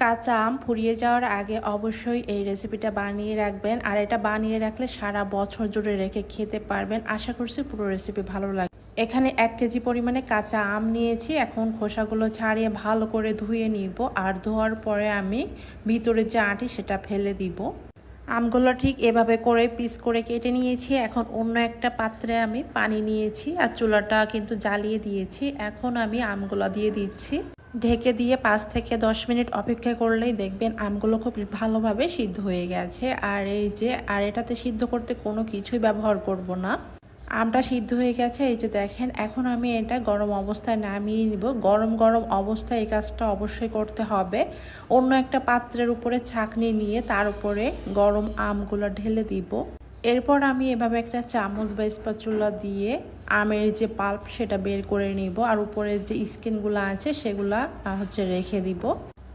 কাঁচা আম ফুরিয়ে যাওয়ার আগে অবশ্যই এই রেসিপিটা বানিয়ে রাখবেন, আর এটা বানিয়ে রাখলে সারা বছর জুড়ে রেখে খেতে পারবেন। আশা করছি পুরো রেসিপি ভালো লাগবে। এখানে 1 কেজি পরিমাণে কাঁচা আম নিয়েছি। এখন খোসাগুলো ছাড়িয়ে ভালো করে ধুয়ে নিব, আর ধোয়ার পরে আমি ভিতরে যে আঁটি সেটা ফেলে দিব। আমগুলো ঠিক এভাবে করে পিস করে কেটে নিয়েছি। এখন অন্য একটা পাত্রে আমি পানি নিয়েছি আর চুলাটা কিন্তু জ্বালিয়ে দিয়েছি। এখন আমি আমগুলো দিয়ে দিচ্ছি। ঢেকে দিয়ে 5 থেকে 10 মিনিট অপেক্ষা করলেই দেখবেন আমগুলো খুব ভালোভাবে সিদ্ধ হয়ে গেছে। আর এটাতে সিদ্ধ করতে কোনো কিছুই ব্যবহার করব না। আমটা সিদ্ধ হয়ে গেছে, এই যে দেখেন। এখন আমি এটা গরম অবস্থায় নামিয়ে নিব। গরম গরম অবস্থায় এই কাজটা অবশ্যই করতে হবে। অন্য একটা পাত্রের উপরে ছাঁকনি নিয়ে তার উপরে গরম আমগুলো ঢেলে দিব। এরপর আমি এভাবে একটা চামচ বা স্প্যাচুলা দিয়ে আমের যে পাল্প সেটা বের করে নিব, আর উপরে যে স্কিনগুলো আছে সেগুলা রেখে দিব।